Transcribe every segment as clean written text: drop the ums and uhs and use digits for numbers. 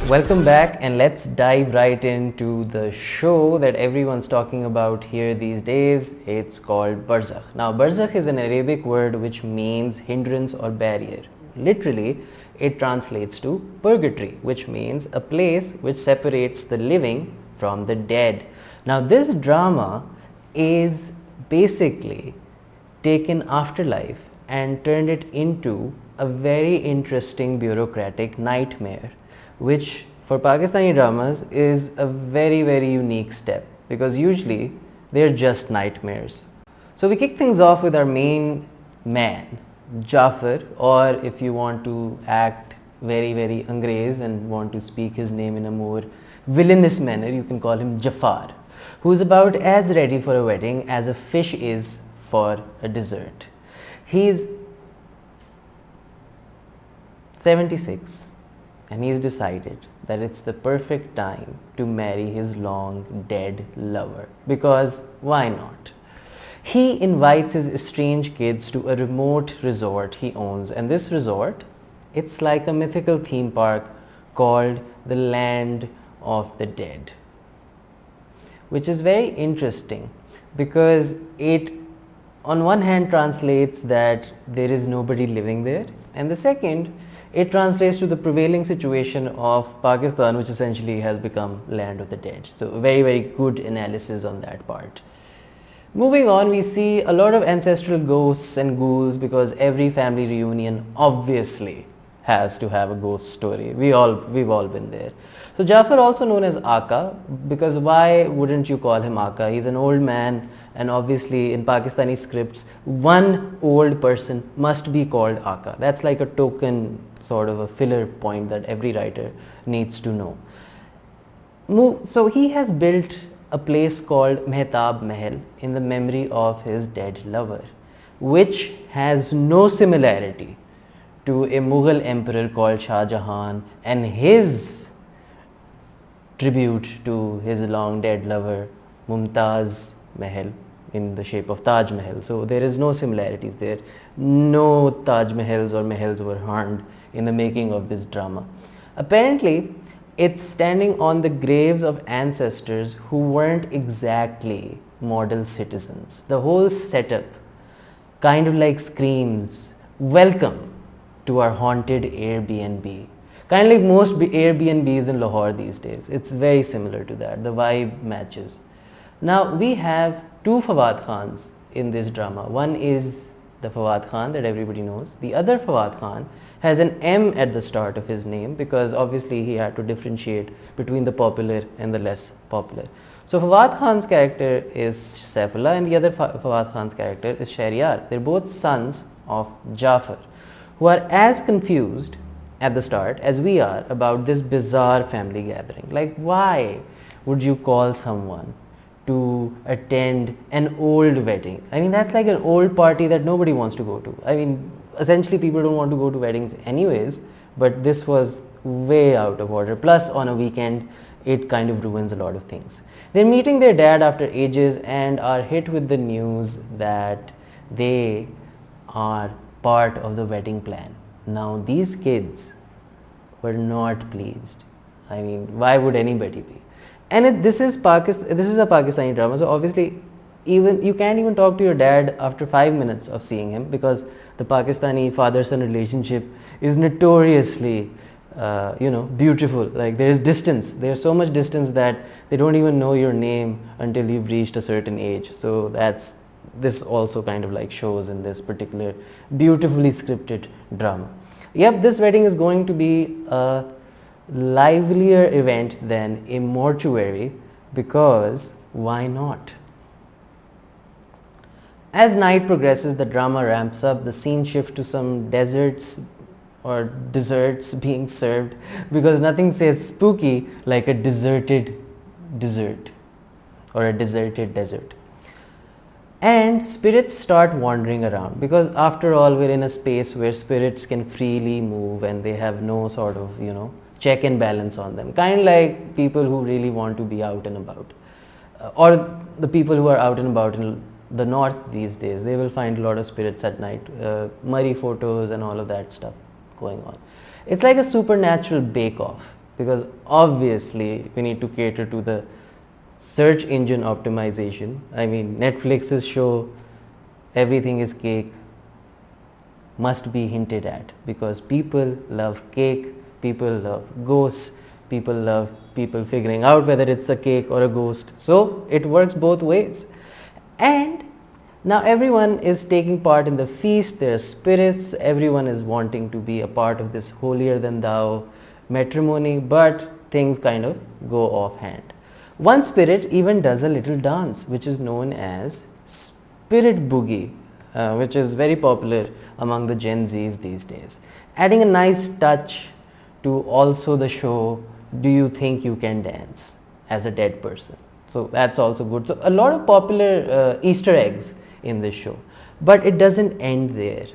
Welcome back, and let's dive right into the show that everyone's talking about here these days. It's called Barzakh. Now, Barzakh is an Arabic word which means hindrance or barrier. Literally, it translates to purgatory, which means a place which separates the living from the dead. Now, this drama is basically taken afterlife and turned it into a very interesting bureaucratic nightmare, which for Pakistani dramas is a very unique step, because usually they're just nightmares. So we kick things off with our main man, Jafar, or if you want to act very Angrez and want to speak his name in a more villainous manner, you can call him Jafar, who is about as ready for a wedding as a fish is for a dessert. He's 76 and he's decided that it's the perfect time to marry his long dead lover, because why not? He invites his estranged kids to a remote resort he owns, and this resort, it's like a mythical theme park called the Land of the Dead, which is very interesting because it on one hand translates that there is nobody living there, and the second, it translates to the prevailing situation of Pakistan, which essentially has become Land of the Dead. So very good analysis on that part. Moving on, we see a lot of ancestral ghosts and ghouls, because every family reunion obviously has to have a ghost story. We've all been there. So Jafar, also known as Aaqa, because why wouldn't you call him Aaqa? He's an old man, and obviously in Pakistani scripts, one old person must be called Aaqa. That's like a token, sort of a filler point that every writer needs to know. So he has built a place called Mehtab Mahal in the memory of his dead lover, which has no similarity to a Mughal emperor called Shah Jahan and his tribute to his long dead lover Mumtaz Mahal in the shape of Taj Mahal. So there is no similarities there. No Taj Mahals or Mahals were harmed in the making of this drama. Apparently, it's standing on the graves of ancestors who weren't exactly model citizens. The whole setup kind of like screams, "Welcome to our haunted Airbnb." Kind of like most Airbnbs in Lahore these days. It's very similar to that. The vibe matches. Now we have two Fawad Khans in this drama. One is the Fawad Khan that everybody knows. The other Fawad Khan has an M at the start of his name, because obviously he had to differentiate between the popular and the less popular. So Fawad Khan's character is Saifullah and the other Fawad Khan's character is Shahriyar. They're both sons of Jafar, who are as confused at the start as we are about this bizarre family gathering. Like, why would you call someone to attend an old wedding? I mean, that's like an old party that nobody wants to go to. I mean, essentially people don't want to go to weddings anyways, but this was way out of order. Plus, on a weekend, it kind of ruins a lot of things. They're meeting their dad after ages and are hit with the news that they are part of the wedding plan. Now, these kids were not pleased. I mean, why would anybody be? And this is a Pakistani drama, so obviously even you can't even talk to your dad after 5 minutes of seeing him, because the Pakistani father-son relationship is notoriously beautiful. Like, there is distance. There's so much distance that they don't even know your name until you've reached a certain age. So this also kind of like shows in this particular beautifully scripted drama. Yep, this wedding is going to be a livelier event than a mortuary, because why not? As night progresses, the drama ramps up. The scene shifts to some deserts or desserts being served, because nothing says spooky like a deserted dessert or a deserted desert. And spirits start wandering around, because after all, we're in a space where spirits can freely move and they have no sort of check and balance on them, kind of like people who really want to be out and about, or the people who are out and about in the north these days. They will find a lot of spirits at night, murray photos and all of that stuff going on. It's like a supernatural bake-off. because obviously we need to cater to the search engine optimization. I mean, Netflix's show Everything is Cake must be hinted at because people love cake, people love ghosts, people love people figuring out whether it's a cake or a ghost. So it works both ways. And now everyone is taking part in the feast, there are spirits, everyone is wanting to be a part of this holier than thou matrimony, but things kind of go offhand. One spirit even does a little dance which is known as spirit boogie, which is very popular among the Gen Zs these days, adding a nice touch to also the show Do You Think You Can Dance as a dead person. So that's also good. So a lot of popular Easter eggs in this show, but it doesn't end there.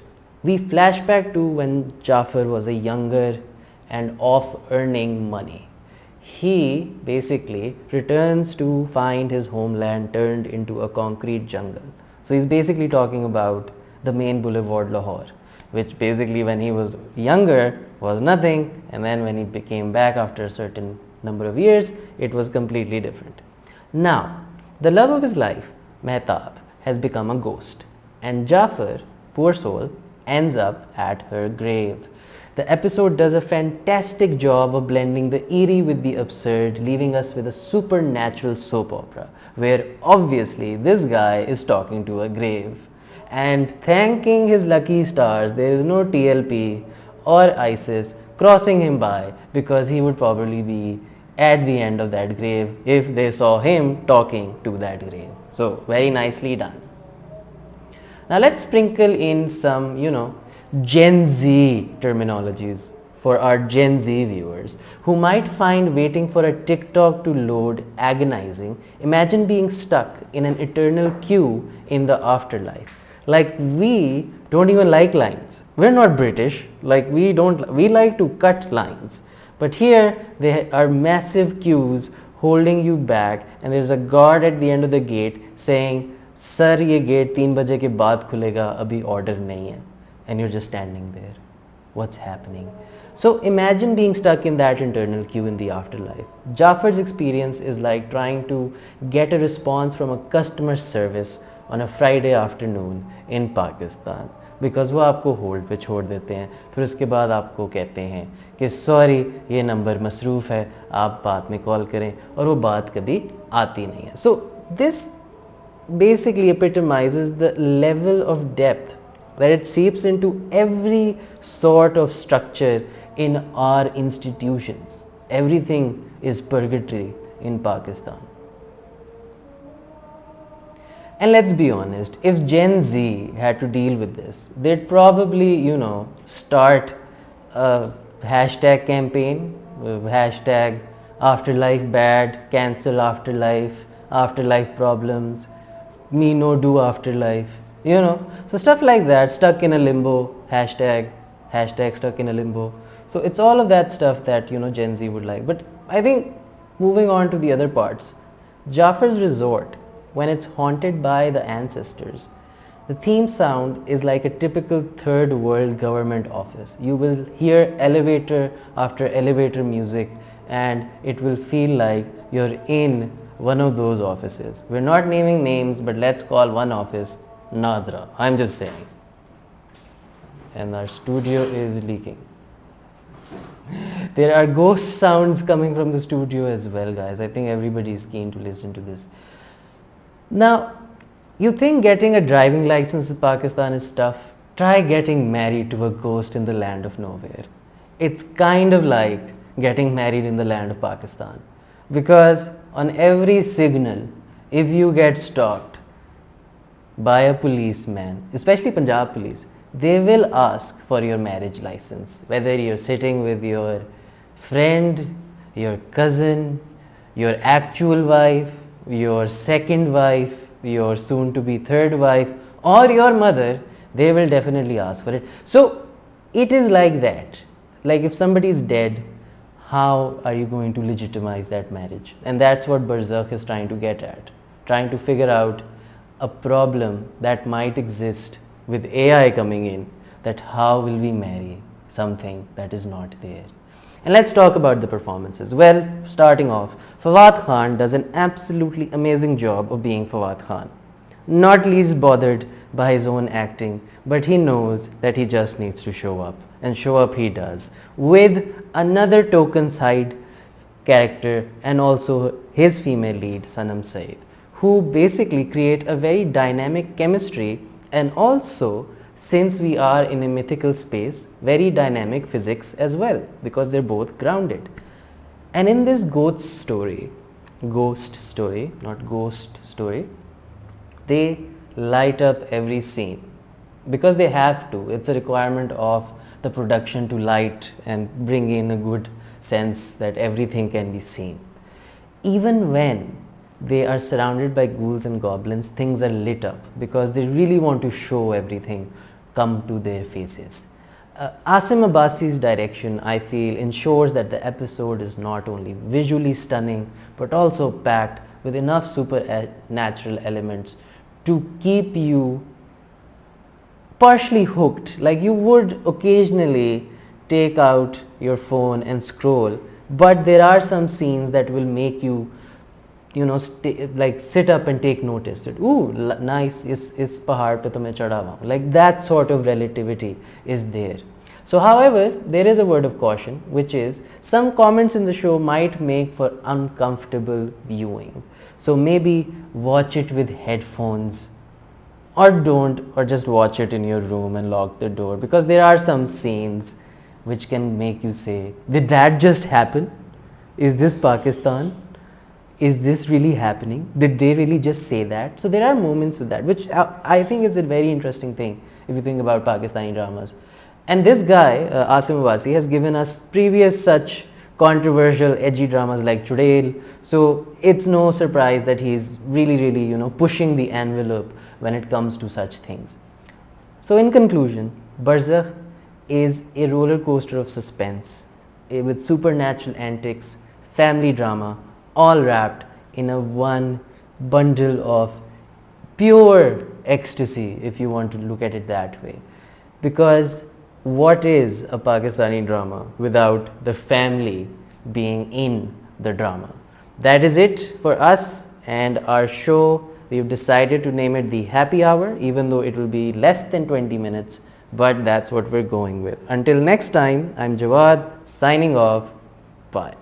We flashback to when Jafar was a younger and off earning money. He basically returns to find his homeland turned into a concrete jungle. So he's basically talking about the main boulevard Lahore, which basically when he was younger was nothing, and then when he came back after a certain number of years, it was completely different. Now, the love of his life, Mehtab, has become a ghost, and Jafar, poor soul, ends up at her grave. The episode does a fantastic job of blending the eerie with the absurd, leaving us with a supernatural soap opera, where obviously this guy is talking to a grave. And thanking his lucky stars, there is no TLP or ISIS crossing him by, because he would probably be at the end of that grave if they saw him talking to that grave. So very nicely done. Now let's sprinkle in some, Gen Z terminologies for our Gen Z viewers who might find waiting for a TikTok to load agonizing. Imagine being stuck in an eternal queue in the afterlife. Like, we don't even like lines. We're not British. Like, we like to cut lines. But here there are massive queues holding you back, and there's a guard at the end of the gate saying, "Sir, ये gate 3 बजे के बाद खुलेगा, अभी order नहीं है." And you're just standing there. What's happening? So imagine being stuck in that internal queue in the afterlife. Jafar's experience is like trying to get a response from a customer service on a Friday afternoon in Pakistan, because वो आपको hold पे छोड़ देते हैं, फिर उसके बाद आपको कहते हैं कि सॉरी ये नंबर मसरूफ़ है, आप बाद में कॉल करें, और वो बात कभी आती नहीं है. So this basically epitomizes the level of depth that it seeps into every sort of structure in our institutions. Everything is purgatory in Pakistan. And let's be honest, if Gen Z had to deal with this, they'd probably, start a hashtag campaign, hashtag afterlife bad, cancel afterlife, afterlife problems, me no do afterlife, so stuff like that, stuck in a limbo, hashtag stuck in a limbo. So it's all of that stuff that, Gen Z would like. But I think moving on to the other parts, Jafar's resort, when it's haunted by the ancestors, the theme sound is like a typical third world government office. You will hear elevator after elevator music, and it will feel like you're in one of those offices. We're not naming names, but let's call one office Nadra. I'm just saying. And our studio is leaking. There are ghost sounds coming from the studio as well, guys. I think everybody is keen to listen to this. Now, you think getting a driving license in Pakistan is tough? Try getting married to a ghost in the land of nowhere. It's kind of like getting married in the land of Pakistan. Because on every signal, if you get stopped by a policeman, especially Punjab police, they will ask for your marriage license. Whether you're sitting with your friend, your cousin, your actual wife, your second wife, your soon to be third wife, or your mother, they will definitely ask for it. So it is like that. Like, if somebody is dead, how are you going to legitimize that marriage? And that's what Barzakh is trying to get at, trying to figure out a problem that might exist with AI coming in, that how will we marry something that is not there. And let's talk about the performances. Well, starting off, Fawad Khan does an absolutely amazing job of being Fawad Khan. Not least bothered by his own acting, but he knows that he just needs to show up. And show up he does, with another token side character and also his female lead, Sanam Saeed, who basically create a very dynamic chemistry, and also, since we are in a mythical space, very dynamic physics as well, because they're both grounded. And in this ghost story, not ghost story, they light up every scene because they have to. It's a requirement of the production to light and bring in a good sense that everything can be seen. Even when they are surrounded by ghouls and goblins, things are lit up because they really want to show everything come to their faces. Asim Abbasi's direction, I feel, ensures that the episode is not only visually stunning but also packed with enough supernatural elements to keep you partially hooked. Like, you would occasionally take out your phone and scroll, but there are some scenes that will make you like sit up and take notice that, ooh, nice, is pahad pe to main chadha hua hu. Like, that sort of relativity is there. So however, there is a word of caution, which is some comments in the show might make for uncomfortable viewing. So maybe watch it with headphones, or don't, or just watch it in your room and lock the door, because there are some scenes which can make you say, did that just happen? Is this Pakistan? Is this really happening? Did they really just say that? So there are moments with that, which I think is a very interesting thing if you think about Pakistani dramas. And this guy, Asim Abbasi, has given us previous such controversial, edgy dramas like Chudail. So it's no surprise that he's really, pushing the envelope when it comes to such things. So in conclusion, Barzakh is a roller coaster of suspense with supernatural antics, family drama, all wrapped in a one bundle of pure ecstasy, if you want to look at it that way. Because what is a Pakistani drama without the family being in the drama? That is it for us and our show. We've decided to name it the Happy Hour, even though it will be less than 20 minutes, but that's what we're going with. Until next time, I'm Jawad, signing off. Bye.